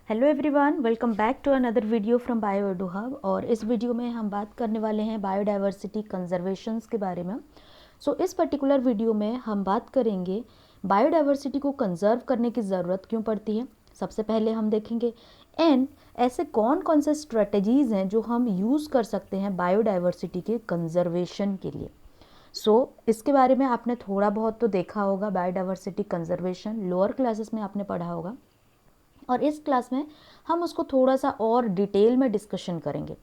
Hello everyone, welcome back to another video from bio edu hub. और इस video में हम बात करने वाले हैं बायोडाइवर्सिटी कंजर्वेशंस के बारे में। इस पर्टिकुलर वीडियो में हम बात करेंगे बायोडाइवर्सिटी को कंजर्व करने की ज़रूरत क्यों पड़ती है। सबसे पहले हम देखेंगे एंड ऐसे कौन कौन से स्ट्रेटजीज़ हैं जो हम यूज़ कर सकते हैं बायोडाइवर्सिटी के कंजर्वेशन के लिए। इसके बारे में आपने थोड़ा बहुत तो देखा होगा, बायोडाइवर्सिटी कंजर्वेशन लोअर क्लासेस में आपने पढ़ा होगा, और इस क्लास में हम उसको थोड़ा सा और डिटेल में डिस्कशन करेंगे।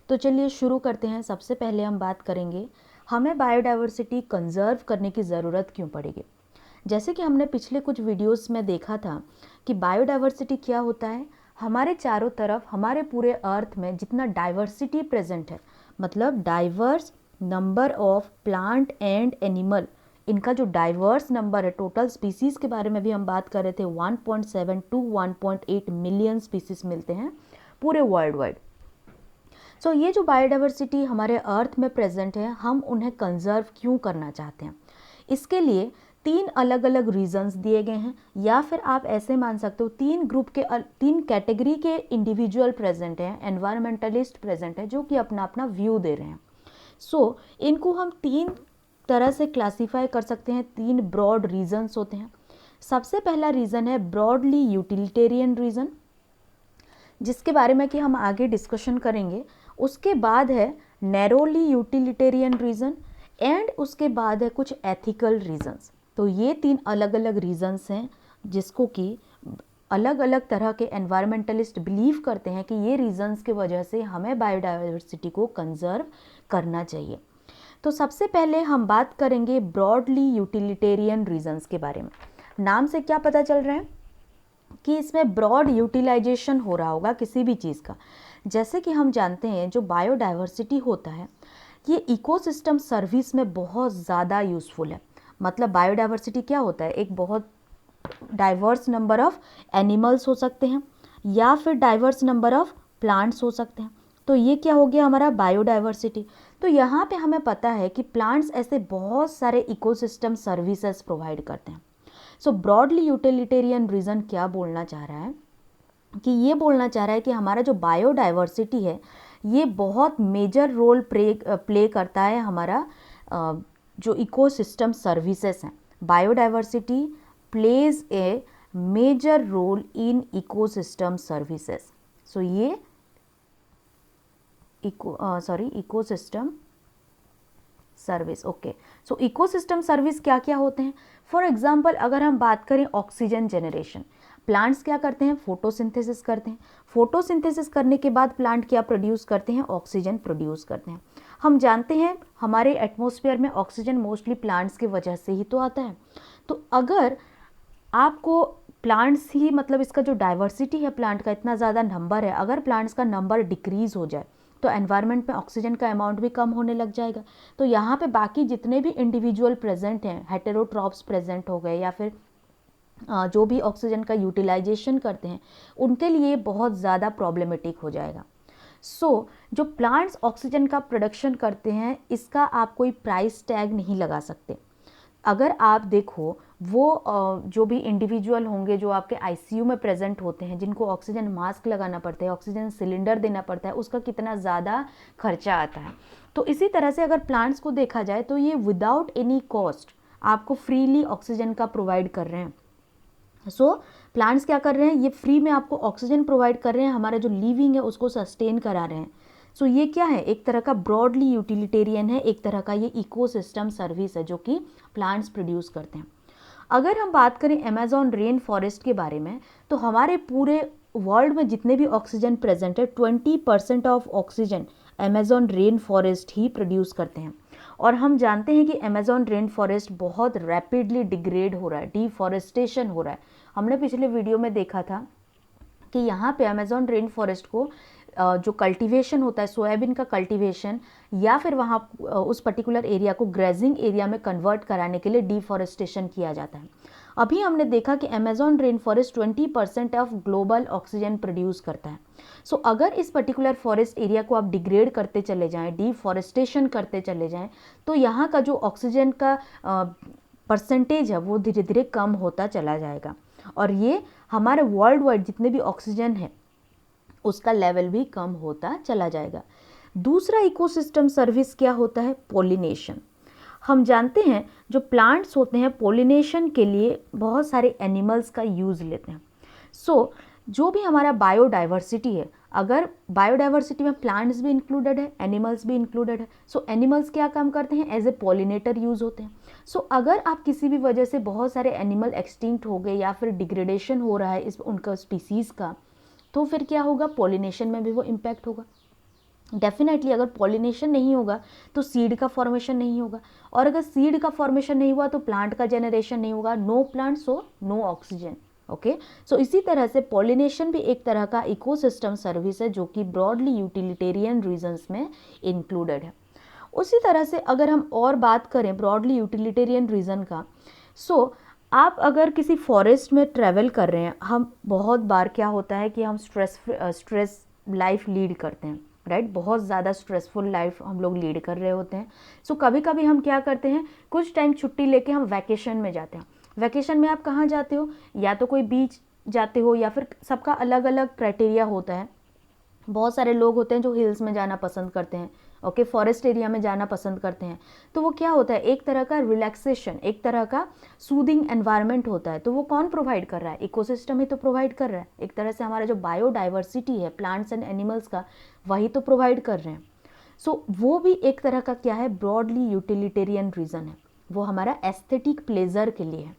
तो चलिए शुरू करते हैं। सबसे पहले हम बात करेंगे हमें बायोडाइवर्सिटी कंजर्व करने की ज़रूरत क्यों पड़ेगी। जैसे कि हमने पिछले कुछ वीडियोस में देखा था कि बायोडाइवर्सिटी क्या होता है। हमारे चारों तरफ, हमारे पूरे अर्थ में जितना डाइवर्सिटी प्रेजेंट है, मतलब diverse number of plant and animal, इनका जो डाइवर्स नंबर है, टोटल स्पीसीज़ के बारे में भी हम बात कर रहे थे, 1.7 टू 1.8 मिलियन स्पीसीज मिलते हैं पूरे वर्ल्ड वाइड। ये जो बायोडाइवर्सिटी हमारे अर्थ में प्रेजेंट है, हम उन्हें कंजर्व क्यों करना चाहते हैं। इसके लिए तीन अलग अलग रीजंस दिए गए हैं, या फिर आप ऐसे मान सकते हो तीन कैटेगरी के इंडिविजुअल प्रेजेंट हैं, एनवायरमेंटलिस्ट प्रेजेंट है, जो कि अपना अपना व्यू दे रहे हैं। इनको हम तीन तरह से क्लासीफाई कर सकते हैं। तीन ब्रॉड रीजंस होते हैं। सबसे पहला रीज़न है ब्रॉडली यूटिलिटेरियन रीज़न, जिसके बारे में कि हम आगे डिस्कशन करेंगे। उसके बाद है नैरोली यूटिलिटेरियन रीज़न, एंड उसके बाद है कुछ एथिकल रीजंस। तो ये तीन अलग अलग रीजंस हैं जिसको कि अलग अलग तरह के एनवायरमेंटलिस्ट बिलीव करते हैं कि ये रीजंस की वजह से हमें बायोडाइवर्सिटी को कंजर्व करना चाहिए। तो सबसे पहले हम बात करेंगे ब्रॉडली यूटिलिटेरियन रीजंस के बारे में। नाम से क्या पता चल रहा है कि इसमें ब्रॉड यूटिलाइजेशन हो रहा होगा किसी भी चीज़ का। जैसे कि हम जानते हैं जो बायोडाइवर्सिटी होता है, ये इकोसिस्टम सर्विस में बहुत ज़्यादा यूज़फुल है। मतलब बायोडाइवर्सिटी क्या होता है, एक बहुत डाइवर्स नंबर ऑफ एनिमल्स हो सकते हैं, या फिर डाइवर्स नंबर ऑफ प्लांट्स हो सकते हैं। तो ये क्या हो गया हमारा बायोडाइवर्सिटी। तो यहाँ पे हमें पता है कि प्लांट्स ऐसे बहुत सारे इकोसिस्टम सर्विसेज प्रोवाइड करते हैं। ब्रॉडली यूटिलिटेरियन रीजन क्या बोलना चाह रहा है कि ये बोलना चाह रहा है कि हमारा जो बायोडाइवर्सिटी है, ये बहुत मेजर रोल प्ले करता है हमारा जो इकोसिस्टम सर्विसेज हैं। Biodiversity plays a major role in ecosystem services. ये ecosystem service. Okay, ecosystem service क्या क्या होते हैं। फॉर एग्जांपल अगर हम बात करें ऑक्सीजन जनरेशन, प्लांट्स क्या करते हैं, फोटोसिंथेसिस करते हैं। फोटोसिंथेसिस करने के बाद प्लांट क्या प्रोड्यूस करते हैं, ऑक्सीजन प्रोड्यूस करते हैं। हम जानते हैं हमारे एटमॉस्फेयर में ऑक्सीजन मोस्टली प्लांट्स की वजह से ही तो आता है। तो अगर आपको प्लांट्स ही, मतलब इसका जो डाइवर्सिटी है प्लांट का इतना ज़्यादा नंबर है, अगर प्लांट्स का नंबर डिक्रीज हो जाए तो एनवायरनमेंट में ऑक्सीजन का अमाउंट भी कम होने लग जाएगा। तो यहाँ पे बाकी जितने भी इंडिविजुअल प्रेजेंट हैं, हेटेरोट्रॉप्स प्रेजेंट हो गए, या फिर जो भी ऑक्सीजन का यूटिलाइजेशन करते हैं, उनके लिए बहुत ज़्यादा प्रॉब्लमेटिक हो जाएगा। जो प्लांट्स ऑक्सीजन का प्रोडक्शन करते हैं, इसका आप कोई प्राइस टैग नहीं लगा सकते। अगर आप देखो वो जो भी इंडिविजुअल होंगे जो आपके आईसीयू में प्रेजेंट होते हैं, जिनको ऑक्सीजन मास्क लगाना पड़ता है, ऑक्सीजन सिलेंडर देना पड़ता है, उसका कितना ज़्यादा खर्चा आता है। तो इसी तरह से अगर प्लांट्स को देखा जाए तो ये विदाउट एनी कॉस्ट आपको फ्रीली ऑक्सीजन का प्रोवाइड कर रहे हैं। प्लांट्स क्या कर रहे हैं, ये फ्री में आपको ऑक्सीजन प्रोवाइड कर रहे हैं, हमारा जो लिविंग है उसको सस्टेन करा रहे हैं। ये क्या है, एक तरह का ब्रॉडली यूटिलिटेरियन है, एक तरह का ये इकोसिस्टम सर्विस है जो कि प्लांट्स प्रोड्यूस करते हैं। अगर हम बात करें अमेज़न रेन फॉरेस्ट के बारे में, तो हमारे पूरे वर्ल्ड में जितने भी ऑक्सीजन प्रेजेंट है, 20% of oxygen Amazon rain forest he produce करते हैं। और हम जानते हैं कि अमेज़न रेन फॉरेस्ट बहुत रैपिडली डिग्रेड हो रहा है, डिफॉरेस्टेशन हो रहा है। हमने पिछले वीडियो में देखा था कि यहाँ पे अमेज़न रेन फॉरेस्ट को जो कल्टीवेशन होता है, सोयाबीन का कल्टीवेशन, या फिर वहाँ उस पर्टिकुलर एरिया को ग्रेजिंग एरिया में कन्वर्ट कराने के लिए डिफॉरेस्टेशन किया जाता है। अभी हमने देखा कि Amazon rain forest 20% of global oxygen produce करता है। अगर इस पर्टिकुलर फॉरेस्ट एरिया को आप डिग्रेड करते चले जाएं, डिफॉरेस्टेशन करते चले जाएं, तो यहाँ का जो ऑक्सीजन का परसेंटेज है वो धीरे धीरे कम होता चला जाएगा। और ये हमारे वर्ल्ड वाइड जितने भी ऑक्सीजन है उसका लेवल भी कम होता चला जाएगा। दूसरा इकोसिस्टम सर्विस क्या होता है? पॉलिनेशन। हम जानते हैं जो प्लांट्स होते हैं पॉलिनेशन के लिए बहुत सारे एनिमल्स का यूज़ लेते हैं। सो जो भी हमारा बायोडाइवर्सिटी है, अगर बायोडाइवर्सिटी में प्लांट्स भी इंक्लूडेड है, एनिमल्स भी इंक्लूडेड है, सो एनिमल्स क्या काम करते हैं? एज ए पॉलिनेटर यूज़ होते हैं। सो अगर आप किसी भी वजह से बहुत सारे एनिमल एक्सटिंक्ट हो गए या फिर डिग्रेडेशन हो रहा है इस उनका स्पीसीज़ का, तो फिर क्या होगा? पॉलिनेशन में भी वो इम्पैक्ट होगा। डेफिनेटली अगर पॉलिनेशन नहीं होगा तो सीड का फॉर्मेशन नहीं होगा, और अगर सीड का फॉर्मेशन नहीं हुआ तो प्लांट का जनरेशन नहीं होगा। No plant so no oxygen. Okay, so इसी तरह से पॉलिनेशन भी एक तरह का इकोसिस्टम सर्विस है जो कि ब्रॉडली यूटिलिटेरियन रीजन्स में इंक्लूडेड है। उसी तरह से अगर हम और बात करें ब्रॉडली यूटिलिटेरियन रीजन का, सो आप अगर किसी फॉरेस्ट में ट्रैवल कर रहे हैं, हम बहुत बार क्या होता है कि हम स्ट्रेस लाइफ लीड करते हैं, राइट? बहुत ज़्यादा स्ट्रेसफुल लाइफ हम लोग लीड कर रहे होते हैं। सो कभी कभी हम क्या करते हैं, कुछ टाइम छुट्टी लेके हम वैकेशन में जाते हैं। वैकेशन में आप कहाँ जाते हो? या तो कोई बीच जाते हो, या फिर सबका अलग अलग क्राइटेरिया होता है। बहुत सारे लोग होते हैं जो हिल्स में जाना पसंद करते हैं, ओके, फॉरेस्ट एरिया में जाना पसंद करते हैं। तो वो क्या होता है? एक तरह का रिलैक्सेशन, एक तरह का सूदिंग एनवायरनमेंट होता है। तो वो कौन प्रोवाइड कर रहा है? इकोसिस्टम ही तो प्रोवाइड कर रहा है। एक तरह से हमारा जो बायोडाइवर्सिटी है प्लांट्स एंड एनिमल्स का, वही तो प्रोवाइड कर रहे हैं। सो वो भी एक तरह का क्या है? ब्रॉडली यूटिलिटेरियन रीज़न है। वो हमारा एस्थेटिक प्लेजर के लिए है।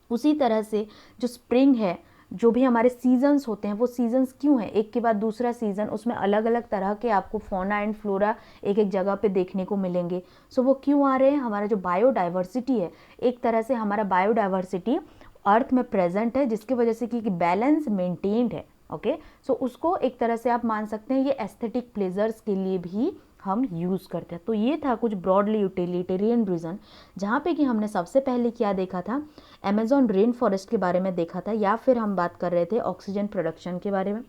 उसी तरह से जो स्प्रिंग है, जो भी हमारे सीजन्स होते हैं, वो सीजन्स क्यों हैं? एक के बाद दूसरा सीज़न, उसमें अलग अलग तरह के आपको फौना एंड फ्लोरा एक एक जगह पे देखने को मिलेंगे। सो वो क्यों आ रहे हैं? हमारा जो बायोडाइवर्सिटी है, एक तरह से हमारा बायोडाइवर्सिटी अर्थ में प्रेजेंट है, जिसकी वजह से कि बैलेंस मेंटेन्ड है। ओके, सो उसको एक तरह से आप मान सकते हैं ये एस्थेटिक प्लेजर्स के लिए भी हम यूज़ करते हैं। तो ये था कुछ ब्रॉडली यूटिलिटेरियन रीज़न, जहाँ पे कि हमने सबसे पहले क्या देखा था? अमेज़न रेन फॉरेस्ट के बारे में देखा था, या फिर हम बात कर रहे थे ऑक्सीजन प्रोडक्शन के बारे में।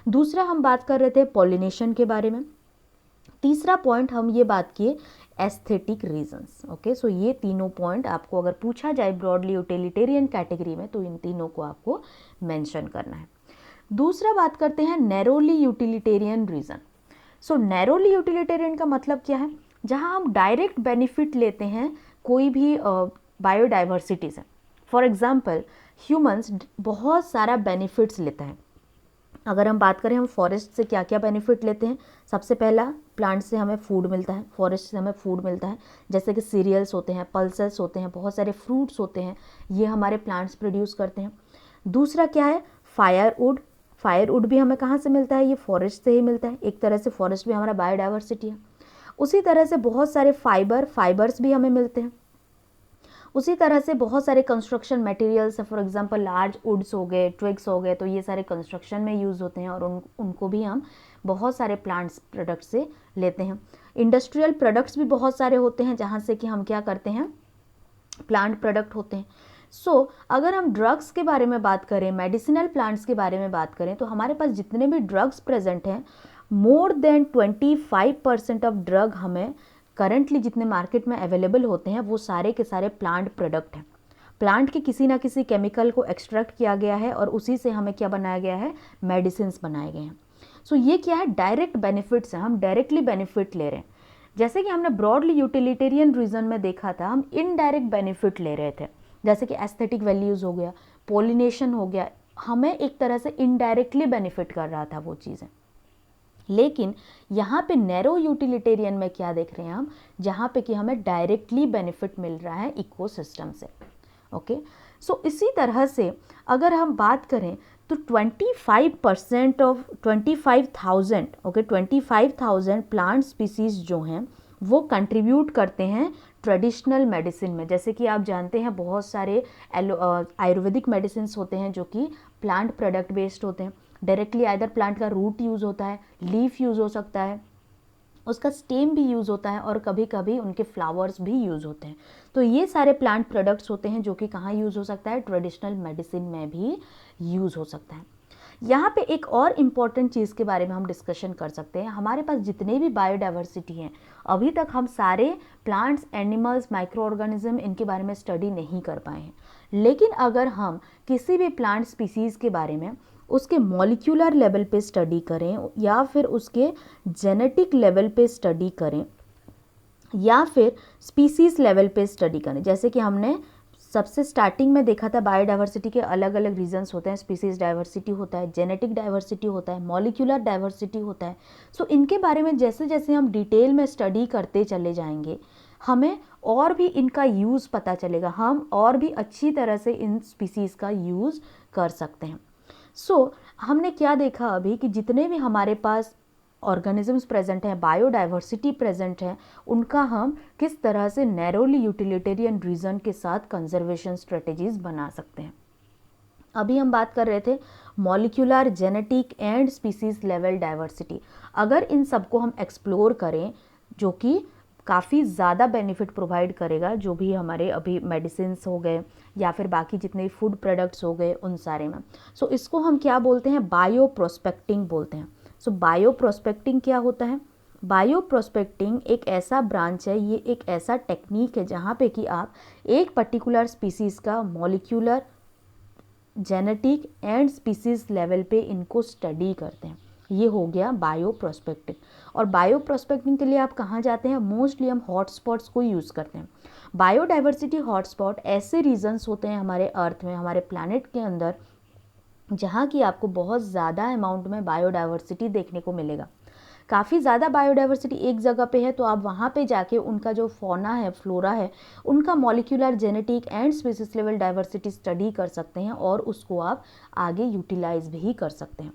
दूसरा हम बात कर रहे थे पॉलिनेशन के बारे में। तीसरा पॉइंट हम ये बात किए एस्थेटिक रीजंस। ओके, सो ये तीनों पॉइंट आपको अगर पूछा जाए ब्रॉडली यूटिलिटेरियन कैटेगरी में, तो इन तीनों को आपको मेंशन करना है। दूसरा बात करते हैं नैरोली यूटिलिटेरियन रीजन। सो नैरोली यूटिलिटेरियन का मतलब क्या है? जहां हम डायरेक्ट बेनिफिट लेते हैं कोई भी बायोडाइवर्सिटी से। फॉर एग्जांपल ह्यूमंस बहुत सारा बेनिफिट्स लेता है। अगर हम बात करें हम फॉरेस्ट से क्या क्या बेनिफिट लेते हैं, सबसे पहला प्लांट से हमें फूड मिलता है, फॉरेस्ट से हमें फूड मिलता है, जैसे कि सीरियल्स होते हैं, पल्सेस होते हैं, बहुत सारे फ्रूट्स होते हैं, ये हमारे प्लांट्स प्रोड्यूस करते हैं। दूसरा क्या है? फायरवुड। फायरवुड भी हमें कहाँ से मिलता है? ये फॉरेस्ट से ही मिलता है। एक तरह से फॉरेस्ट भी हमारा बायोडाइवर्सिटी है। उसी तरह से बहुत सारे फाइबर्स भी हमें मिलते हैं। उसी तरह से बहुत सारे कंस्ट्रक्शन मटेरियल्स हैं, फॉर एग्जांपल लार्ज वुड्स हो गए, ट्विग्स हो गए, तो ये सारे कंस्ट्रक्शन में यूज़ होते हैं, और उनको भी हम बहुत सारे प्लांट्स प्रोडक्ट से लेते हैं। इंडस्ट्रियल प्रोडक्ट्स भी बहुत सारे होते हैं, जहाँ से कि हम क्या करते हैं? प्लांट प्रोडक्ट होते हैं। सो अगर हम ड्रग्स के बारे में बात करें, मेडिसिनल प्लांट्स के बारे में बात करें, तो हमारे पास जितने भी ड्रग्स प्रेजेंट हैं, मोर देन 25% ऑफ ड्रग हमें करंटली जितने मार्केट में अवेलेबल होते हैं, वो सारे के सारे प्लांट प्रोडक्ट हैं। प्लांट के किसी ना किसी केमिकल को एक्सट्रैक्ट किया गया है, और उसी से हमें क्या बनाया गया है? मेडिसिन्स बनाए गए हैं। सो ये क्या है? डायरेक्ट बेनिफिट्स हैं, हम डायरेक्टली बेनिफिट ले रहे हैं। जैसे कि हमने ब्रॉडली यूटिलिटेरियन रीजन में देखा था, हम इनडायरेक्ट बेनिफिट ले रहे थे, जैसे कि एस्थेटिक वैल्यूज़ हो गया, पॉलिनेशन हो गया, हमें एक तरह से इनडायरेक्टली बेनिफिट कर रहा था वो चीज़ें। लेकिन यहाँ पे नैरो यूटिलिटेरियन में क्या देख रहे हैं हम? जहाँ पे कि हमें डायरेक्टली बेनिफिट मिल रहा है इकोसिस्टम से। ओके, सो इसी तरह से अगर हम बात करें तो 25% ऑफ 25,000, ओके, 25,000 प्लांट स्पीसीज जो हैं वो कंट्रीब्यूट करते हैं ट्रेडिशनल मेडिसिन में। जैसे कि आप जानते हैं बहुत सारे आयुर्वेदिक मेडिसिन होते हैं जो कि प्लांट प्रोडक्ट बेस्ड होते हैं। डायरेक्टली आइदर प्लांट का रूट यूज़ होता है, लीफ यूज़ हो सकता है, उसका स्टेम भी यूज़ होता है, और कभी कभी उनके फ्लावर्स भी यूज़ होते हैं। तो ये सारे प्लांट प्रोडक्ट्स होते हैं जो कि कहाँ यूज़ हो सकता है? ट्रेडिशनल मेडिसिन में भी यूज़ हो सकता है। यहाँ पे एक और इम्पॉर्टेंट चीज़ के बारे में हम डिस्कशन कर सकते हैं। हमारे पास जितने भी बायोडाइवर्सिटी हैं, अभी तक हम सारे प्लांट्स, एनिमल्स, माइक्रो ऑर्गेनिज्म इनके बारे में स्टडी नहीं कर पाए हैं। लेकिन अगर हम किसी भी प्लांट स्पीसीज़ के बारे में उसके मॉलिक्यूलर लेवल पे स्टडी करें, या फिर उसके जेनेटिक लेवल पे स्टडी करें, या फिर स्पीसीज़ लेवल पे स्टडी करें, जैसे कि हमने सबसे स्टार्टिंग में देखा था बायोडाइवर्सिटी के अलग अलग रीजन्स होते हैं। स्पीसीज डाइवर्सिटी होता है, जेनेटिक डाइवर्सिटी होता है, मॉलिक्यूलर डाइवर्सिटी होता है। सो इनके बारे में जैसे जैसे हम डिटेल में स्टडी करते चले जाएंगे, हमें और भी इनका यूज़ पता चलेगा, हम और भी अच्छी तरह से इन स्पीसीज़ का यूज़ कर सकते हैं। हमने क्या देखा अभी कि जितने भी हमारे पास ऑर्गेनिजम्स प्रेजेंट हैं, बायोडाइवर्सिटी प्रेजेंट है, उनका हम किस तरह से नैरोली यूटिलिटेरियन रीजन के साथ कंजर्वेशन स्ट्रेटेजीज बना सकते हैं। अभी हम बात कर रहे थे molecular, genetic and species level diversity. अगर इन सबको हम एक्सप्लोर करें, जो कि काफ़ी ज़्यादा बेनिफिट प्रोवाइड करेगा, जो भी हमारे अभी मेडिसिन्स हो गए या फिर बाकी जितने फूड प्रोडक्ट्स हो गए उन सारे में। इसको हम क्या बोलते हैं? बायो प्रोस्पेक्टिंग बोलते हैं। बायो प्रोस्पेक्टिंग क्या होता है? बायो प्रोस्पेक्टिंग एक ऐसा ब्रांच है, ये एक ऐसा टेक्निक है जहाँ पे कि आप एक पर्टिकुलर स्पीसीज़ का molecular, genetic and species level पे इनको स्टडी करते हैं। ये हो गया बायो प्रोस्पेक्टिंग। और बायो प्रोस्पेक्टिंग के लिए आप कहाँ जाते हैं? मोस्टली हम हॉटस्पॉट्स को यूज़ करते हैं। बायोडाइवर्सिटी हॉटस्पॉट ऐसे रीजन्स होते हैं हमारे अर्थ में, हमारे प्लैनेट के अंदर, जहाँ की आपको बहुत ज़्यादा अमाउंट में बायोडाइवर्सिटी देखने को मिलेगा। काफ़ी ज़्यादा बायोडाइवर्सिटी एक जगह पे है तो आप वहाँ पे जाके उनका जो फौना है, फ्लोरा है, उनका molecular, genetic and species level diversity study कर सकते हैं और उसको आप आगे यूटिलाइज भी कर सकते हैं।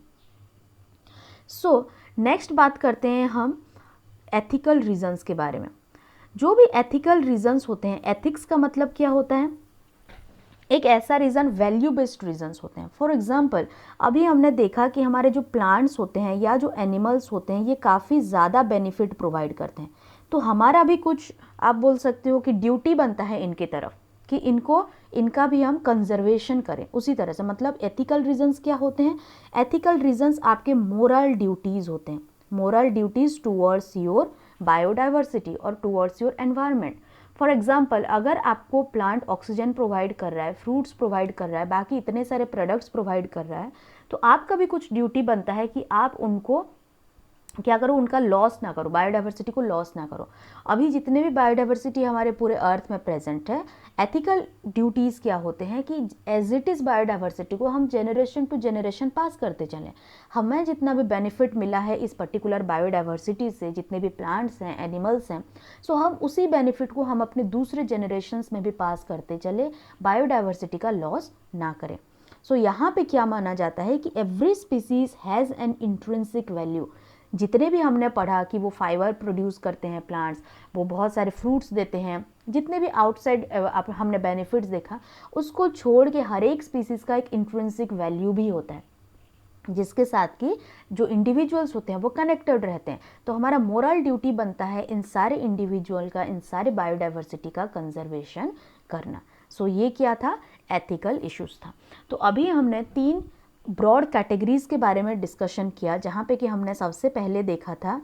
नेक्स्ट बात करते हैं हम एथिकल रीजन्स के बारे में। जो भी एथिकल रीजन्स होते हैं, एथिक्स का मतलब क्या होता है? एक ऐसा रीज़न, वैल्यू बेस्ड रीजन्स होते हैं। फॉर एग्जांपल, अभी हमने देखा कि हमारे जो प्लांट्स होते हैं या जो एनिमल्स होते हैं, ये काफ़ी ज़्यादा बेनिफिट प्रोवाइड करते हैं। तो हमारा भी कुछ, आप बोल सकते हो कि ड्यूटी बनता है इनकी तरफ कि इनका भी हम कंजर्वेशन करें। उसी तरह से मतलब एथिकल रीजन्स क्या होते हैं? एथिकल रीजन्स आपके मोरल ड्यूटीज़ होते हैं। Moral duties towards your biodiversity और towards your environment. For example, अगर आपको प्लांट ऑक्सीजन प्रोवाइड कर रहा है, फ्रूट्स प्रोवाइड कर रहा है, बाकी इतने सारे प्रोडक्ट्स प्रोवाइड कर रहा है, तो आपका भी कुछ ड्यूटी बनता है कि आप उनको क्या करो, उनका लॉस ना करो, बायोडाइवर्सिटी को लॉस ना करो। अभी जितने भी बायोडाइवर्सिटी हमारे पूरे अर्थ में प्रेजेंट है, एथिकल ड्यूटीज़ क्या होते हैं कि एज इट इज़ बायोडाइवर्सिटी को हम जनरेशन टू जनरेशन पास करते चलें। हमें जितना भी बेनिफिट मिला है इस पर्टिकुलर बायोडाइवर्सिटी से, जितने भी प्लांट्स हैं, एनिमल्स हैं, हम उसी बेनिफिट को हम अपने दूसरे जनरेशन्स में भी पास करते चले, बायोडाइवर्सिटी का लॉस ना करें। यहाँ पे क्या माना जाता है कि every species has an intrinsic value. जितने भी हमने पढ़ा कि वो फाइबर प्रोड्यूस करते हैं प्लांट्स, वो बहुत सारे फ्रूट्स देते हैं, जितने भी आउटसाइड हमने बेनिफिट्स देखा, उसको छोड़ के हर एक स्पीसीज़ का एक इंट्रिंसिक वैल्यू भी होता है, जिसके साथ कि जो इंडिविजुअल्स होते हैं वो कनेक्टेड रहते हैं। तो हमारा मोरल ड्यूटी बनता है इन सारे इंडिविजुअल का, इन सारे बायोडाइवर्सिटी का कंजर्वेशन करना। ये क्या था? एथिकल इश्यूज था। तो अभी हमने 3 ब्रॉड कैटेगरीज के बारे में डिस्कशन किया, जहाँ पे कि हमने सबसे पहले देखा था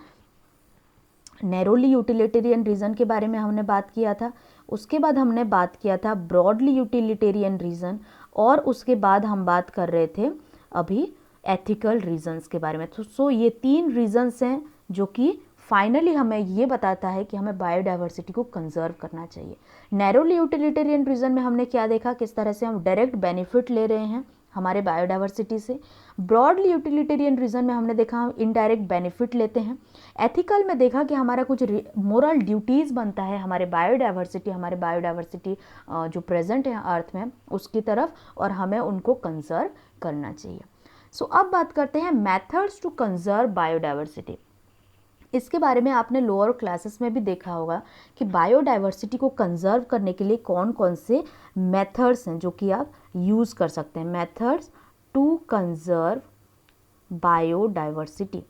नैरोली यूटिलिटेरियन रीजन के बारे में हमने बात किया था, उसके बाद हमने बात किया था ब्रॉडली यूटिलिटेरियन रीजन, और उसके बाद हम बात कर रहे थे अभी एथिकल रीजन्स के बारे में। ये 3 रीजन्स हैं जो कि फाइनली हमें ये बताता है कि हमें बायोडाइवर्सिटी को कंजर्व करना चाहिए। नैरोली यूटिलिटेरियन रीजन में हमने क्या देखा, किस तरह से हम डायरेक्ट बेनिफिट ले रहे हैं हमारे बायोडाइवर्सिटी से। ब्रॉडली यूटिलिटेरियन रीजन में हमने देखा हम इनडायरेक्ट बेनिफिट लेते हैं। एथिकल में देखा कि हमारा कुछ मोरल ड्यूटीज़ बनता है हमारे बायोडाइवर्सिटी जो प्रेजेंट है अर्थ में उसकी तरफ, और हमें उनको कंजर्व करना चाहिए। अब बात करते हैं मेथड्स टू कंजर्व बायोडाइवर्सिटी। इसके बारे में आपने लोअर क्लासेस में भी देखा होगा कि बायोडाइवर्सिटी को कंजर्व करने के लिए कौन कौन से मेथड्स हैं जो कि आप यूज़ कर सकते हैं। Methods to conserve biodiversity.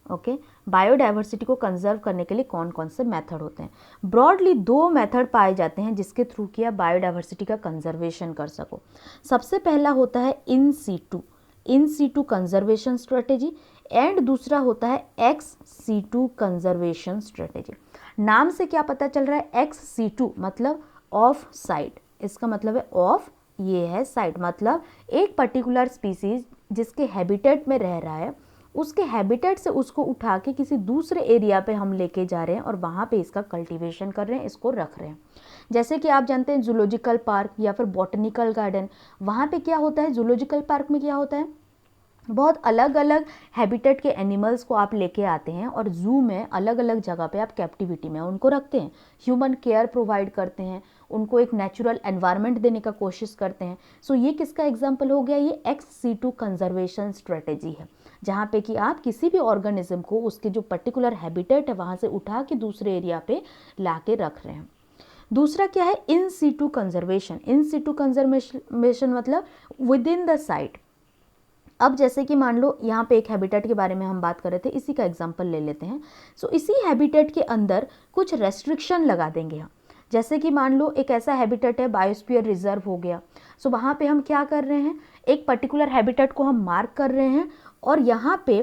Okay, biodiversity को कंजर्व करने के लिए कौन कौन से मेथड होते हैं? ब्रॉडली 2 मेथड पाए जाते हैं जिसके थ्रू कि आप बायोडाइवर्सिटी का कंजर्वेशन कर सको। सबसे पहला होता है in situ. In situ conservation strategy and दूसरा होता है एक्स सीटू कंजर्वेशन स्ट्रेटेजी। नाम से क्या पता चल रहा है, एक्स सीटू मतलब ऑफ साइट, इसका मतलब है ऑफ, ये है साइट, मतलब एक पर्टिकुलर स्पीसीज जिसके हैबिटेट में रह रहा है उसके हैबिटेट से उसको उठा के किसी दूसरे एरिया पे हम लेके जा रहे हैं और वहाँ पे इसका कल्टीवेशन कर रहे हैं, इसको रख रहे हैं। जैसे कि आप जानते हैं जूलॉजिकल पार्क या फिर बॉटनिकल गार्डन, वहाँ पे क्या होता है, जूलॉजिकल पार्क में क्या होता है, बहुत अलग अलग हैबिटेट के एनिमल्स को आप लेके आते हैं और जू में अलग अलग जगह पे आप कैप्टिविटी में उनको रखते हैं, ह्यूमन केयर प्रोवाइड करते हैं, उनको एक नेचुरल एनवायरनमेंट देने का कोशिश करते हैं। सो ये किसका एग्जांपल हो गया, ये एक्स सीटू कंजर्वेशन स्ट्रेटेजी है, जहाँ पे कि आप किसी भी ऑर्गेनिज्म को उसके जो पर्टिकुलर हैबिटेट है वहाँ से उठा के दूसरे एरिया पे ला के रख रहे हैं। दूसरा क्या है, in situ conservation. In situ conservation मतलब विद इन द साइट। अब जैसे कि मान लो यहाँ पे एक हैबिटेट के बारे में हम बात कर रहे थे, इसी का एग्जांपल ले लेते हैं। सो इसी हैबिटेट के अंदर कुछ रेस्ट्रिक्शन लगा देंगे हम। जैसे कि मान लो एक ऐसा हैबिटेट है, बायोस्फीयर रिजर्व हो गया। सो वहाँ पे हम क्या कर रहे हैं, एक पर्टिकुलर हैबिटेट को हम मार्क कर रहे हैं और यहाँ पे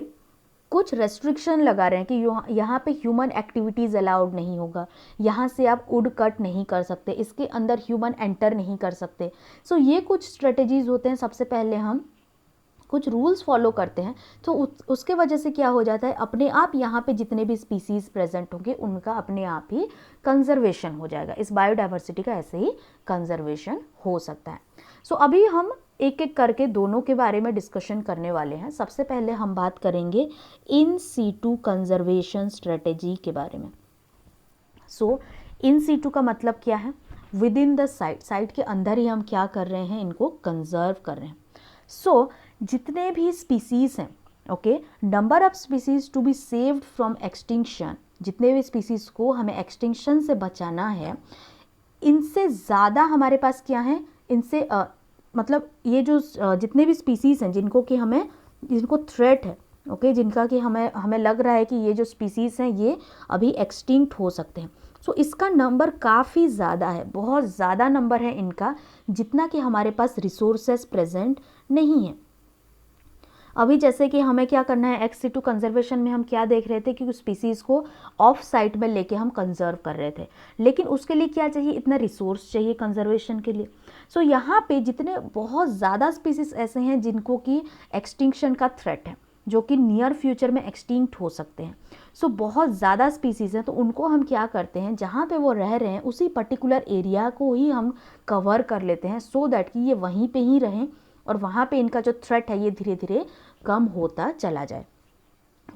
कुछ रेस्ट्रिक्शन लगा रहे हैं कि यहाँ पे ह्यूमन एक्टिविटीज़ अलाउड नहीं होगा, यहाँ से आप वुड कट नहीं कर सकते, इसके अंदर ह्यूमन एंटर नहीं कर सकते। सो ये कुछ स्ट्रेटेजीज होते हैं। सबसे पहले हम कुछ रूल्स फॉलो करते हैं तो उसके वजह से क्या हो जाता है, अपने आप यहाँ पे जितने भी स्पीसीज प्रेजेंट होंगे उनका अपने आप ही कंजर्वेशन हो जाएगा। इस बायोडाइवर्सिटी का ऐसे ही कंजर्वेशन हो सकता है। सो अभी हम एक एक करके दोनों के बारे में डिस्कशन करने वाले हैं। सबसे पहले हम बात करेंगे इन सीटू कंजर्वेशन स्ट्रेटेजी के बारे में। सो इन सीटू का मतलब क्या है, with in the site, site के अंदर ही हम क्या कर रहे हैं, इनको कंजर्व कर रहे हैं। सो जितने भी स्पीसीज हैं, okay, number of species to be saved from extinction, जितने भी स्पीसीज को हमें एक्सटिंक्शन से बचाना है, इनसे ज़्यादा हमारे पास क्या है, इनसे मतलब ये जो जितने भी स्पीसीज हैं जिनको थ्रेट है, ओके, जिनका कि हमें लग रहा है कि ये जो स्पीसीज हैं ये अभी एक्सटिंक्ट हो सकते हैं। सो इसका नंबर काफ़ी ज़्यादा है, बहुत ज़्यादा नंबर है इनका, जितना कि हमारे पास रिसोर्सेस प्रेजेंट नहीं है। अभी जैसे कि हमें क्या करना है, एक्स सीटू कंजर्वेशन में हम क्या देख रहे थे कि उस स्पीसीज़ को ऑफ साइट में लेके हम कंजर्व कर रहे थे, लेकिन उसके लिए क्या चाहिए, इतना रिसोर्स चाहिए कंजर्वेशन के लिए। सो यहाँ पे जितने बहुत ज़्यादा स्पीसीज ऐसे हैं जिनको कि एक्सटिंक्शन का थ्रेट है, जो कि नियर फ्यूचर में एक्सटिंक्ट हो सकते हैं। सो बहुत ज़्यादा स्पीसीज़ हैं, तो उनको हम क्या करते हैं, जहाँ पे वो रह रहे हैं उसी पर्टिकुलर एरिया को ही हम कवर कर लेते हैं, सो दैट कि ये वहीं पे ही रहें और वहाँ पे इनका जो थ्रेट है ये धीरे धीरे कम होता चला जाए।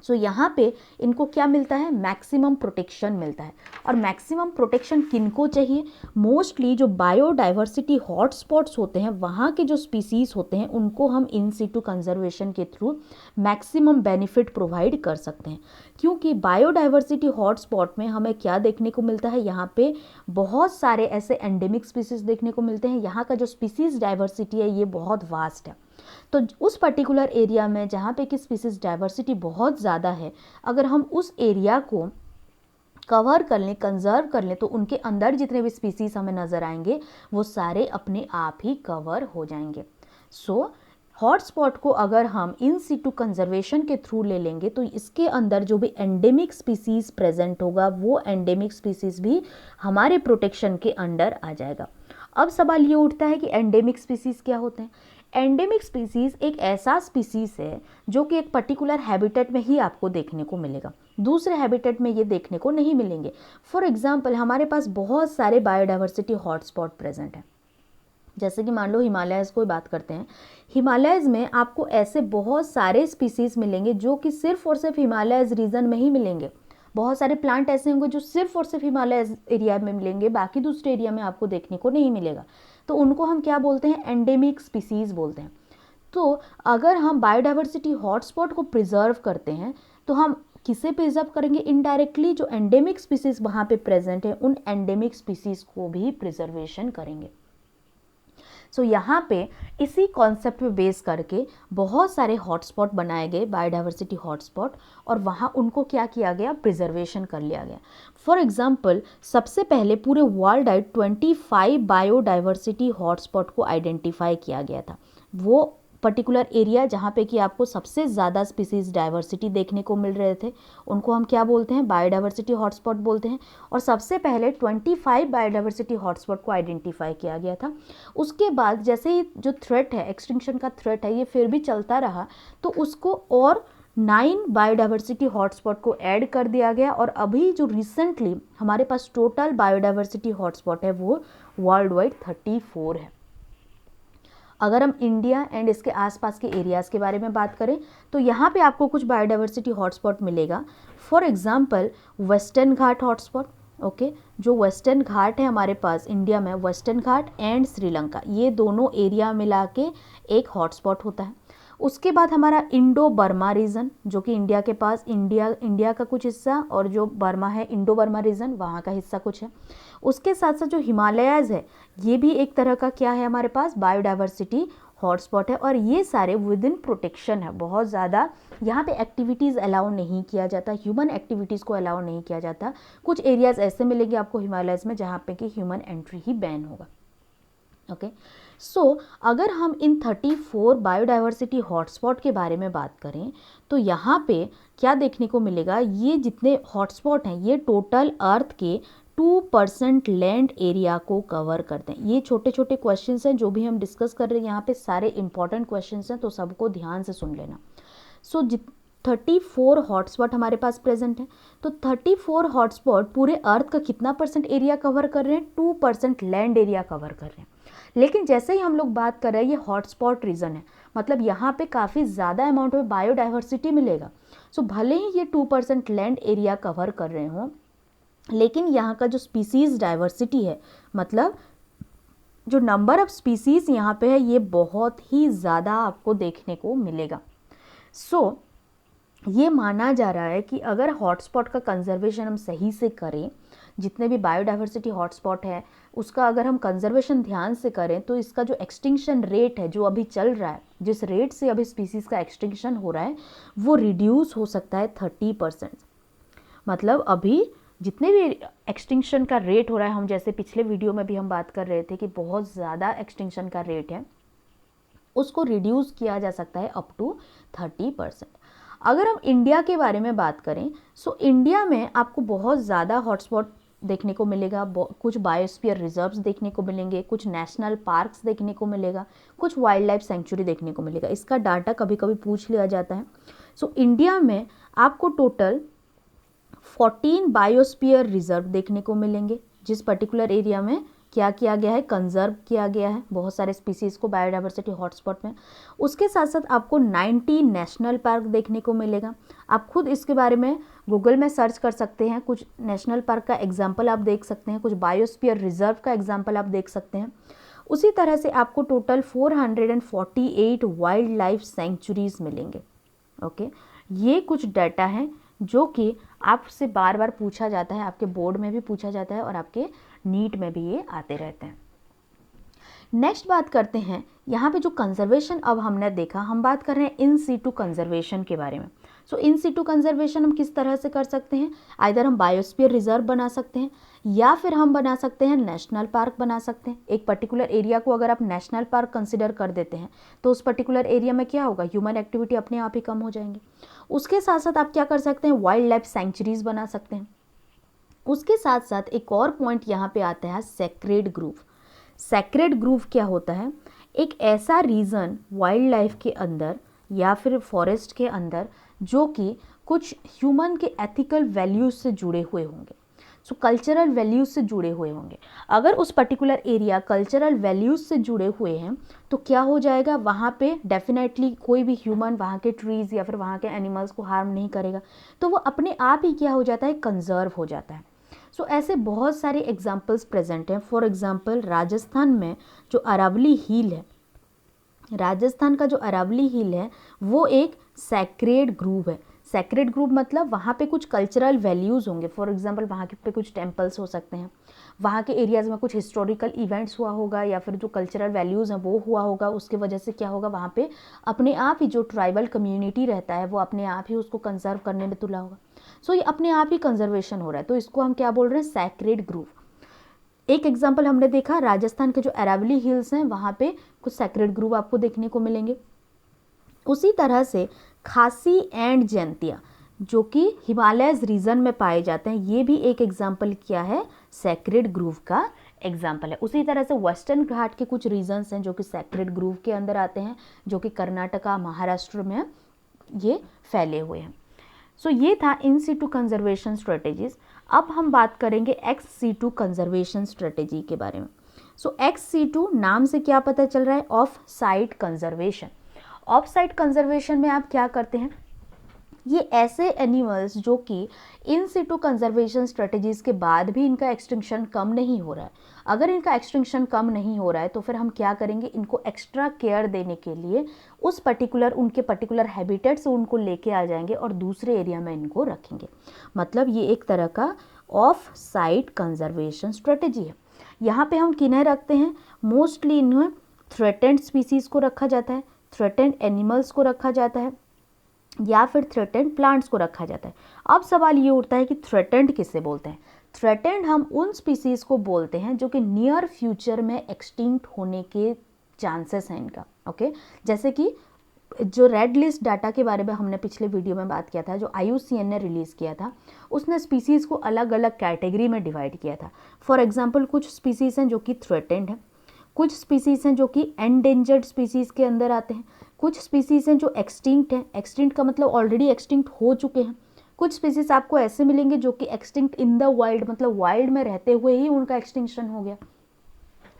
सो यहाँ पे इनको क्या मिलता है, मैक्सिमम प्रोटेक्शन मिलता है। और मैक्सिमम प्रोटेक्शन किनको चाहिए, मोस्टली जो बायोडाइवर्सिटी हॉटस्पॉट्स होते हैं वहाँ के जो स्पीसीज होते हैं उनको हम इन सीटू कंजर्वेशन के थ्रू मैक्सिमम बेनिफिट प्रोवाइड कर सकते हैं। क्योंकि बायोडाइवर्सिटी हॉटस्पॉट में हमें क्या देखने को मिलता है, यहाँ पे बहुत सारे ऐसे एंडेमिक स्पीसीज देखने को मिलते हैं। यहाँ का जो स्पीसीज डाइवर्सिटी है ये बहुत वास्ट है। तो उस पर्टिकुलर एरिया में जहाँ पे कि स्पीसीज डाइवर्सिटी बहुत ज़्यादा है, अगर हम उस एरिया को कवर कर लें, कंजर्व कर लें, तो उनके अंदर जितने भी स्पीसीज हमें नज़र आएंगे वो सारे अपने आप ही कवर हो जाएंगे। सो हॉटस्पॉट को अगर हम इन सीटू कंजर्वेशन के थ्रू ले लेंगे तो इसके अंदर जो भी एंडेमिक स्पीसीज प्रेजेंट होगा वो एंडेमिक स्पीसीज भी हमारे प्रोटेक्शन के अंडर आ जाएगा। अब सवाल ये उठता है कि एंडेमिक स्पीसीज क्या होते हैं। एंडेमिक स्पीसीज एक ऐसा स्पीसीज है जो कि एक पर्टिकुलर हैबिटेट में ही आपको देखने को मिलेगा, दूसरे हैबिटेट में ये देखने को नहीं मिलेंगे। फॉर एग्जांपल हमारे पास बहुत सारे बायोडाइवर्सिटी हॉटस्पॉट प्रेजेंट हैं। जैसे कि मान लो हिमालयज़ को बात करते हैं, हिमालयज़ में आपको ऐसे बहुत सारे स्पीसीज मिलेंगे जो कि सिर्फ और सिर्फ हिमालयज़ रीजन में ही मिलेंगे। बहुत सारे प्लांट ऐसे होंगे जो सिर्फ और सिर्फ हिमालय एरिया में मिलेंगे, बाकी दूसरे एरिया में आपको देखने को नहीं मिलेगा। तो उनको हम क्या बोलते हैं, एंडेमिक स्पीसीज बोलते हैं। तो अगर हम बायोडाइवर्सिटी हॉटस्पॉट को प्रिजर्व करते हैं तो हम किसे प्रिजर्व करेंगे, इनडायरेक्टली जो एंडेमिक स्पीसीज वहाँ पे प्रेजेंट है उन एंडेमिक स्पीसीज को भी प्रिजर्वेशन करेंगे। सो यहाँ पे इसी कॉन्सेप्ट पे बेस करके बहुत सारे हॉटस्पॉट बनाए गए, बायोडाइवर्सिटी हॉटस्पॉट, और वहाँ उनको क्या किया गया, प्रिजर्वेशन कर लिया गया। फॉर एग्जांपल सबसे पहले पूरे वर्ल्ड वाइड 25 बायोडाइवर्सिटी हॉटस्पॉट को आइडेंटिफाई किया गया था। वो पर्टिकुलर एरिया जहाँ पे कि आपको सबसे ज़्यादा स्पीसीज डाइवर्सिटी देखने को मिल रहे थे, उनको हम क्या बोलते हैं, बायोडाइवर्सिटी हॉटस्पॉट बोलते हैं। और सबसे पहले 25 बायोडाइवर्सिटी हॉटस्पॉट को आइडेंटिफाई किया गया था। उसके बाद जैसे ही जो थ्रेट है, एक्सटिंक्शन का थ्रेट है, ये फिर भी चलता रहा, तो उसको और 9 बायोडाइवर्सिटी हॉटस्पॉट को ऐड कर दिया गया। और अभी जो रिसेंटली हमारे पास टोटल बायोडाइवर्सिटी हॉटस्पॉट है वो वर्ल्ड वाइड 34 है। अगर हम इंडिया एंड इसके आसपास के एरियाज़ के बारे में बात करें तो यहाँ पे आपको कुछ बायोडाइवर्सिटी हॉटस्पॉट मिलेगा। For example western Ghat hotspot, okay, जो वेस्टर्न घाट है हमारे पास इंडिया में, वेस्टर्न घाट एंड श्रीलंका, ये दोनों एरिया मिला के एक हॉटस्पॉट होता है। उसके बाद हमारा इंडो बर्मा रीजन, जो कि इंडिया के पास इंडिया का कुछ हिस्सा, और जो बर्मा है इंडो बर्मा रीजन, वहाँ का हिस्सा कुछ है। उसके साथ साथ जो हिमालयाज़ है, ये भी एक तरह का क्या है, हमारे पास बायोडाइवर्सिटी हॉटस्पॉट है। और ये सारे विद इन प्रोटेक्शन है, बहुत ज़्यादा यहाँ पे एक्टिविटीज़ अलाउ नहीं किया जाता, ह्यूमन एक्टिविटीज़ को अलाउ नहीं किया जाता। कुछ एरियाज़ ऐसे मिलेंगे आपको हिमालयज़ में जहाँ पे कि ह्यूमन एंट्री ही बैन होगा। ओके, सो अगर हम इन 34 बायोडाइवर्सिटी हॉटस्पॉट के बारे में बात करें तो यहाँ पे क्या देखने को मिलेगा, ये जितने हॉटस्पॉट हैं ये टोटल अर्थ के 2% लैंड एरिया को कवर करते हैं। ये छोटे छोटे क्वेश्चंस हैं जो भी हम डिस्कस कर रहे हैं, यहाँ पे सारे इंपॉर्टेंट क्वेश्चंस हैं, तो सबको ध्यान से सुन लेना। सो 34 हॉटस्पॉट हमारे पास प्रेजेंट है, तो 34 हॉटस्पॉट पूरे अर्थ का कितना परसेंट एरिया कवर कर रहे हैं, 2% लैंड एरिया कवर कर रहे हैं। लेकिन जैसे ही हम लोग बात कर रहे हैं, ये हॉटस्पॉट रीजन है, मतलब यहाँ पे काफ़ी ज़्यादा अमाउंट में बायोडाइवर्सिटी मिलेगा। सो भले ही ये 2% लैंड एरिया कवर कर रहे हों, लेकिन यहाँ का जो स्पीसीज डाइवर्सिटी है, मतलब जो नंबर ऑफ स्पीसीज यहाँ पे है, ये बहुत ही ज़्यादा आपको देखने को मिलेगा। सो ये माना जा रहा है कि अगर हॉटस्पॉट का कंजर्वेशन हम सही से करें, जितने भी बायोडाइवर्सिटी हॉटस्पॉट है उसका अगर हम कंजर्वेशन ध्यान से करें, तो इसका जो एक्सटिंक्शन रेट है जो अभी चल रहा है, जिस रेट से अभी स्पीसीज़ का एक्सटिंक्शन हो रहा है, वो रिड्यूस हो सकता है 30%। मतलब अभी जितने भी एक्सटिंक्शन का रेट हो रहा है, हम जैसे पिछले वीडियो में भी हम बात कर रहे थे कि बहुत ज़्यादा एक्सटिंक्शन का रेट है, उसको रिड्यूस किया जा सकता है अप टू 30%। अगर हम इंडिया के बारे में बात करें, सो इंडिया में आपको बहुत ज़्यादा हॉटस्पॉट देखने को मिलेगा, कुछ बायोस्फीयर रिजर्व्स देखने को मिलेंगे, कुछ नेशनल पार्क्स देखने को मिलेगा, कुछ वाइल्ड लाइफ सेंचुरी देखने को मिलेगा। इसका डाटा कभी कभी पूछ लिया जाता है। सो इंडिया में आपको टोटल 14 बायोस्फीयर रिजर्व देखने को मिलेंगे, जिस पर्टिकुलर एरिया में क्या किया गया है, कंजर्व किया गया है बहुत सारे स्पीसीज़ को बायोडाइवर्सिटी हॉटस्पॉट में। उसके साथ साथ आपको 90 नेशनल पार्क देखने को मिलेगा। आप खुद इसके बारे में गूगल में सर्च कर सकते हैं, कुछ नेशनल पार्क का एग्जाम्पल आप देख सकते हैं, कुछ बायोस्फीयर रिजर्व का एग्जाम्पल आप देख सकते हैं। उसी तरह से आपको टोटल 448 वाइल्ड लाइफ सेंचुरीज मिलेंगे। ओके, ये कुछ डाटा हैं जो कि आपसे बार बार पूछा जाता है, आपके बोर्ड में भी पूछा जाता है और आपके नीट में भी ये आते रहते हैं। नेक्स्ट बात करते हैं, यहाँ पे जो कंजर्वेशन अब हमने देखा, हम बात कर रहे हैं इन सीटू कंजर्वेशन के बारे में। सो इन सीटू कंजर्वेशन हम किस तरह से कर सकते हैं, आइदर हम बायोस्फीयर रिजर्व बना सकते हैं या फिर हम बना सकते हैं नेशनल पार्क बना सकते हैं। एक पर्टिकुलर एरिया को अगर आप नेशनल पार्क कंसिडर कर देते हैं तो उस पर्टिकुलर एरिया में क्या होगा, ह्यूमन एक्टिविटी अपने आप ही कम हो जाएंगी। उसके साथ साथ आप क्या कर सकते हैं, वाइल्ड लाइफ सेंचुरीज बना सकते हैं। उसके साथ साथ एक और पॉइंट यहाँ पे आता है, सेक्रेड ग्रूव। सेक्रेड ग्रूव क्या होता है, एक ऐसा रीजन वाइल्ड लाइफ के अंदर या फिर फॉरेस्ट के अंदर जो कि कुछ ह्यूमन के एथिकल वैल्यूज से जुड़े हुए होंगे, सो कल्चरल वैल्यूज से जुड़े हुए होंगे। अगर उस पर्टिकुलर एरिया कल्चरल वैल्यूज से जुड़े हुए हैं तो क्या हो जाएगा, वहाँ पे डेफिनेटली कोई भी ह्यूमन वहाँ के ट्रीज या फिर वहाँ के एनिमल्स को हार्म नहीं करेगा, तो वो अपने आप ही क्या हो जाता है, कंजर्व हो जाता है। सो ऐसे बहुत सारे एग्जाम्पल्स प्रेजेंट हैं। फॉर एग्जाम्पल राजस्थान में जो अरावली हिल है, राजस्थान का जो अरावली हिल है वो एक सैक्रेड ग्रूव है। सैक्रेड ग्रूव मतलब वहाँ पे कुछ कल्चरल वैल्यूज़ होंगे। फॉर एग्जांपल वहाँ पे कुछ टेम्पल्स हो सकते हैं, वहाँ के एरियाज़ में कुछ हिस्टोरिकल इवेंट्स हुआ होगा या फिर जो कल्चरल वैल्यूज़ हैं वो हुआ होगा। उसके वजह से क्या होगा, वहाँ पे अपने आप ही जो ट्राइबल कम्युनिटी रहता है वो अपने आप ही उसको कंजर्व करने में तुला होगा। सो ये अपने आप ही कंजर्वेशन हो रहा है, तो इसको हम क्या बोल रहे हैं, सैक्रेड ग्रूव। एक एग्जाम्पल हमने देखा, राजस्थान के जो अरावली हिल्स हैं वहाँ पे कुछ सैक्रेड ग्रूव आपको देखने को मिलेंगे। उसी तरह से खासी एंड जैंतिया जो कि हिमालयज रीजन में पाए जाते हैं, ये भी एक एग्जाम्पल क्या है, सैक्रेड ग्रूव का एग्जाम्पल है। उसी तरह से वेस्टर्न घाट के कुछ रीजन्स हैं जो कि सैक्रेड ग्रूव के अंदर आते हैं, जो कि कर्नाटका महाराष्ट्र में ये फैले हुए हैं। सो ये था इन सीटू कंजर्वेशन स्ट्रेटेजीज। अब हम बात करेंगे एक्स सीटू कंजर्वेशन स्ट्रेटेजी के बारे में। सो एक्स सीटू नाम से क्या पता चल रहा है, of site conservation. Of site conservation में आप क्या करते हैं, ये ऐसे एनिमल्स जो कि इन सिटू कंजर्वेशन स्ट्रेटजीज के बाद भी इनका एक्सटिंक्शन कम नहीं हो रहा है, अगर इनका एक्सटिंक्शन कम नहीं हो रहा है तो फिर हम क्या करेंगे, इनको एक्स्ट्रा केयर देने के लिए उस पर्टिकुलर उनके पर्टिकुलर हैबिटेट से उनको लेके आ जाएंगे और दूसरे एरिया में इनको रखेंगे। मतलब ये एक तरह का ऑफ साइट कंजर्वेशन स्ट्रेटजी है। यहाँ पे हम किन्हें रखते हैं, मोस्टली इन्हें थ्रेटेंड स्पीसीज को रखा जाता है, थ्रेटेंड एनिमल्स को रखा जाता है, या फिर थ्रेटेंड प्लांट्स को रखा जाता है। अब सवाल ये उठता है कि थ्रेटेंड किसे बोलते हैं। थ्रेटेंड हम उन स्पीसीज को बोलते हैं जो कि नियर फ्यूचर में एक्सटिंक्ट होने के चांसेस हैं इनका। ओके, जैसे कि जो रेड लिस्ट डाटा के बारे में हमने पिछले वीडियो में बात किया था, जो IUCN ने रिलीज़ किया था, उसने स्पीसीज़ को अलग अलग कैटेगरी में डिवाइड किया था। फॉर एग्जांपल कुछ स्पीसीज़ हैं जो कि थ्रेटेंड हैं, कुछ स्पीसीज़ हैं जो कि एंडेंजर्ड स्पीसीज़ के अंदर आते हैं, कुछ स्पीसीज़ हैं जो एक्सटिंक्ट हैं, एक्सटिंक्ट का मतलब ऑलरेडी एक्सटिंक्ट हो चुके हैं, कुछ स्पीसीज़ आपको ऐसे मिलेंगे जो कि एक्सटिंक्ट इन द वाइल्ड, मतलब वाइल्ड में रहते हुए ही उनका एक्सटिंक्शन हो गया।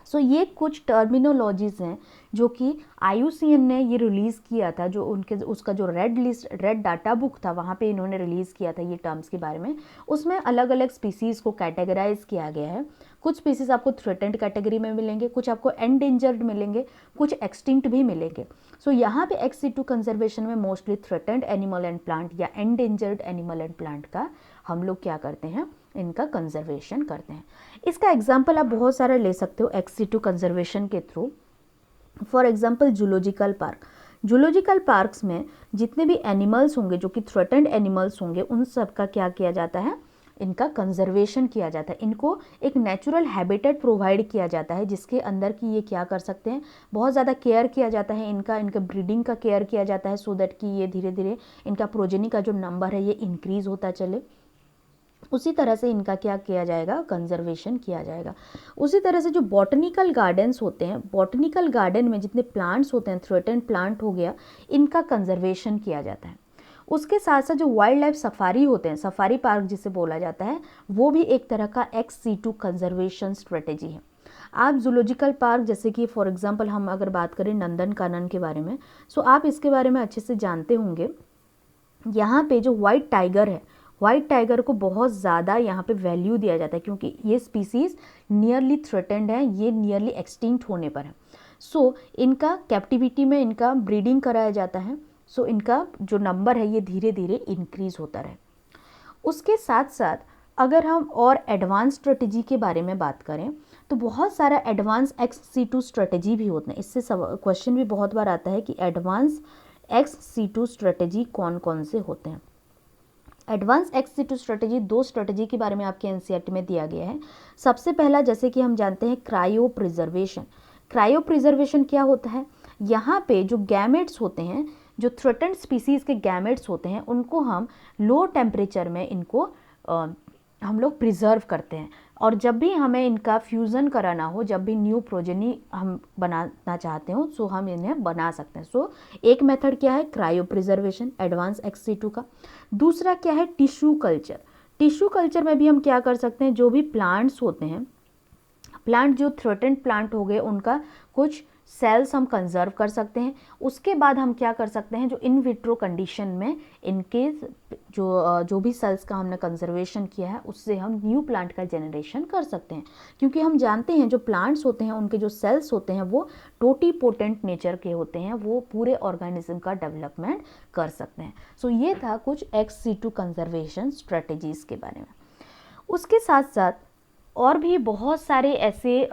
सो ये कुछ टर्मिनोलॉजीज़ हैं जो कि IUCN ने ये रिलीज़ किया था, जो उनके उसका जो रेड डाटा बुक था वहाँ पे इन्होंने रिलीज़ किया था ये टर्म्स के बारे में। उसमें अलग अलग स्पीसीज़ को कैटेगराइज किया गया है। कुछ स्पीसीज़ आपको थ्रेटेंड कैटेगरी में मिलेंगे, कुछ आपको एंडेंजर्ड मिलेंगे, कुछ एक्सटिंक्ट भी मिलेंगे। सो यहाँ पे एक्स सीटू कंजर्वेशन में mostly threatened animal and plant या एंडेंजर्ड एनिमल एंड प्लांट का हम लोग क्या करते हैं, इनका कंजर्वेशन करते हैं। इसका एग्जाम्पल आप बहुत सारे ले सकते हो एक्स सीटू कंजर्वेशन के through. For example zoological park, zoological parks में जितने भी एनिमल्स होंगे जो कि थ्रेटेंड एनिमल्स होंगे उन सब का क्या किया जाता है, इनका कंजर्वेशन किया जाता है। इनको एक नेचुरल हैबिटेट प्रोवाइड किया जाता है जिसके अंदर कि ये क्या कर सकते हैं, बहुत ज़्यादा केयर किया जाता है इनका ब्रीडिंग का केयर किया जाता है, सो दैट कि ये धीरे धीरे इनका प्रोजेनी का जो नंबर है ये इंक्रीज होता चले। उसी तरह से इनका क्या किया जाएगा, कंजर्वेशन किया जाएगा। उसी तरह से जो बॉटनिकल गार्डन्स होते हैं, बॉटनिकल गार्डन में जितने प्लांट्स होते हैं, थ्रेटेंड प्लांट हो गया, इनका कंजर्वेशन किया जाता है। उसके साथ साथ जो वाइल्ड लाइफ सफारी होते हैं, सफारी पार्क जिसे बोला जाता है, वो भी एक तरह का एक्स सीटू कंजर्वेशन स्ट्रेटेजी है। आप जूलॉजिकल पार्क जैसे कि फॉर एग्जांपल हम अगर बात करें नंदनकानन के बारे में, सो आप इसके बारे में अच्छे से जानते होंगे। यहाँ पे जो वाइट टाइगर है, वाइट टाइगर को बहुत ज़्यादा यहाँ पे वैल्यू दिया जाता है क्योंकि ये स्पीसीज़ नियरली थ्रेटेंड है, ये नियरली एक्सटिंक्ट होने पर है। सो इनका कैप्टिविटी में इनका ब्रीडिंग कराया जाता है, सो इनका जो नंबर है ये धीरे धीरे इंक्रीज होता रहे। उसके साथ साथ अगर हम और एडवांस स्ट्रेटजी के बारे में बात करें तो बहुत सारा एडवांस एक्स सीटू स्ट्रेटजी भी होते हैं। इससे क्वेश्चन भी बहुत बार आता है कि एडवांस एक्स सीटू स्ट्रेटजी कौन कौन से होते हैं। एडवांस एक्स सीटू स्ट्रेटजी, दो स्ट्रेटजी के बारे में आपके एनसीईआरटी में दिया गया है। सबसे पहला जैसे कि हम जानते हैं क्रायो प्रिजर्वेशन। क्रायो प्रिजर्वेशन क्या होता है, यहाँ पे जो गैमेट्स होते हैं, जो थ्रेटेंड स्पीसीज़ के गैमेट्स होते हैं, उनको हम लो टेम्परेचर में इनको हम लोग प्रिजर्व करते हैं। और जब भी हमें इनका फ्यूज़न कराना हो, जब भी न्यू प्रोजेनी हम बनाना चाहते हो, सो हम इन्हें बना सकते हैं। सो एक मेथड क्या है, cryopreservation advance ex situ का। दूसरा क्या है, टिश्यू कल्चर। टिश्यू कल्चर में भी हम क्या कर सकते हैं, जो भी प्लांट्स होते हैं, प्लांट जो थ्रेटेंड प्लांट हो गए, उनका कुछ सेल्स हम कंजर्व कर सकते हैं। उसके बाद हम क्या कर सकते हैं, जो इन विट्रो कंडीशन में इनके जो भी सेल्स का हमने कंजर्वेशन किया है उससे हम न्यू प्लांट का जनरेशन कर सकते हैं। क्योंकि हम जानते हैं जो प्लांट्स होते हैं उनके जो सेल्स होते हैं वो टोटीपोटेंट नेचर के होते हैं, वो पूरे ऑर्गेनिज्म का डेवलपमेंट कर सकते हैं। सो ये था कुछ एक्स सीटू कंजर्वेशन स्ट्रेटजीज के बारे में। उसके साथ साथ और भी बहुत सारे ऐसे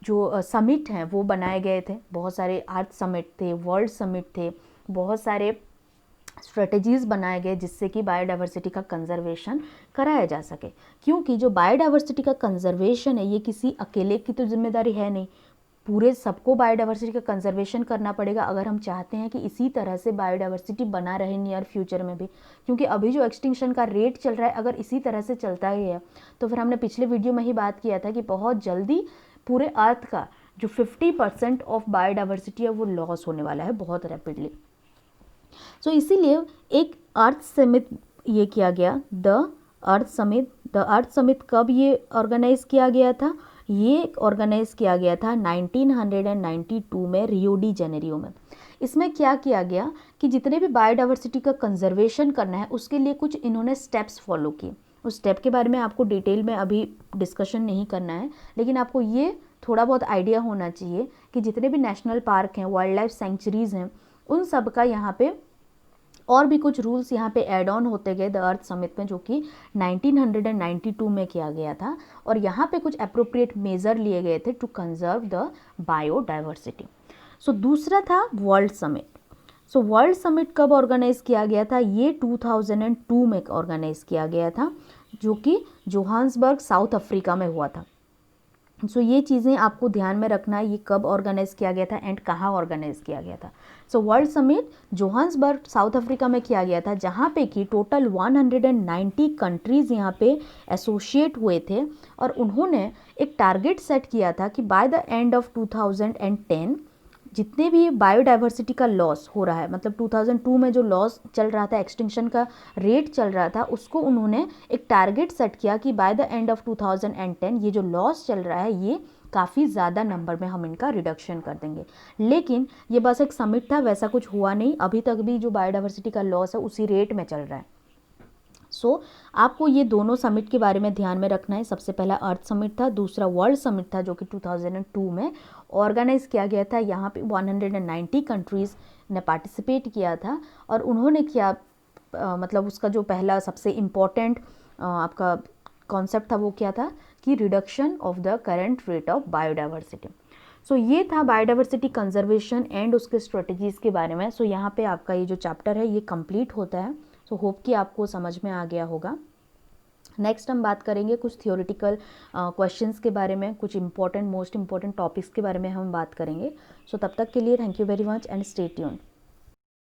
जो समिट हैं वो बनाए गए थे, बहुत सारे अर्थ समिट थे, वर्ल्ड समिट थे, बहुत सारे स्ट्रेटजीज़ बनाए गए जिससे कि बायोडाइवर्सिटी का कंजर्वेशन कराया जा सके। क्योंकि जो बायोडाइवर्सिटी का कंजर्वेशन है ये किसी अकेले की तो जिम्मेदारी है नहीं, पूरे सबको बायोडाइवर्सिटी का कंजर्वेशन करना पड़ेगा अगर हम चाहते हैं कि इसी तरह से बायोडाइवर्सिटी बना रहे नियर फ्यूचर में भी, क्योंकि अभी जो एक्सटिंक्शन का रेट चल रहा है अगर इसी तरह से चलता गया तो फिर हमने पिछले वीडियो में ही बात किया था कि बहुत जल्दी पूरे अर्थ का जो 50% ऑफ बायोडाइवर्सिटी है वो लॉस होने वाला है बहुत रैपिडली। सो इसीलिए एक अर्थ समिट ये किया गया, द अर्थ समिट कब ये ऑर्गेनाइज किया गया था? ये ऑर्गेनाइज किया गया था 1992 में रियो डी जेनेरियो में। इसमें क्या किया गया कि जितने भी बायोडाइवर्सिटी का कंजर्वेशन करना है उसके लिए कुछ इन्होंने स्टेप्स फॉलो किए। उस स्टेप के बारे में आपको डिटेल में अभी डिस्कशन नहीं करना है, लेकिन आपको ये थोड़ा बहुत आइडिया होना चाहिए कि जितने भी नेशनल पार्क हैं, वाइल्ड लाइफ सेंचुरीज़ हैं, उन सब का यहाँ पे और भी कुछ रूल्स यहाँ पे ऐड ऑन होते गए द अर्थ समिट में, जो कि 1992 में किया गया था। और यहाँ पे कुछ अप्रोप्रिएट मेजर लिए गए थे टू कंजर्व द बायोडाइवर्सिटी। सो दूसरा था world summit. So world summit कब ऑर्गेनाइज किया गया था? ये 2002 में ऑर्गेनाइज किया गया था, जो कि जोहान्सबर्ग साउथ अफ्रीका में हुआ था। सो ये चीज़ें आपको ध्यान में रखना है, ये कब ऑर्गेनाइज किया गया था एंड कहाँ ऑर्गेनाइज किया गया था। So world summit Johannesburg south Africa में किया गया था, जहाँ पे कि टोटल 190 कंट्रीज़ यहाँ पे एसोसिएट हुए थे। और उन्होंने एक टारगेट सेट किया था कि बाय द एंड ऑफ 2010 जितने भी बायोडाइवर्सिटी का लॉस हो रहा है, मतलब 2002 में जो लॉस चल रहा था, एक्सटिंक्शन का रेट चल रहा था, उसको उन्होंने एक टारगेट सेट किया कि बाय द एंड ऑफ 2010 ये जो लॉस चल रहा है ये काफ़ी ज़्यादा नंबर में हम इनका रिडक्शन कर देंगे। लेकिन ये बस एक समिट था, वैसा कुछ हुआ नहीं। अभी तक भी जो बायोडाइवर्सिटी का लॉस है उसी रेट में चल रहा है। सो आपको ये दोनों समिट के बारे में ध्यान में रखना है। सबसे पहला अर्थ समिट था, दूसरा वर्ल्ड समिट था, जो कि 2002 में ऑर्गेनाइज किया गया था। यहाँ पे 190 कंट्रीज़ ने पार्टिसिपेट किया था। और उन्होंने क्या मतलब उसका जो पहला सबसे इम्पॉर्टेंट आपका कॉन्सेप्ट था वो क्या था कि reduction of the current rate of biodiversity. So ये था बायोडाइवर्सिटी कंजर्वेशन एंड उसके स्ट्रेटजीज़ के बारे में। सो यहाँ पे आपका ये जो चैप्टर है ये कंप्लीट होता है। सो होप कि आपको समझ में आ गया होगा। नेक्स्ट हम बात करेंगे कुछ थियोरेटिकल क्वेश्चंस के बारे में, कुछ मोस्ट इंपॉर्टेंट टॉपिक्स के बारे में हम बात करेंगे। सो तब तक के लिए thank you very much and stay tuned.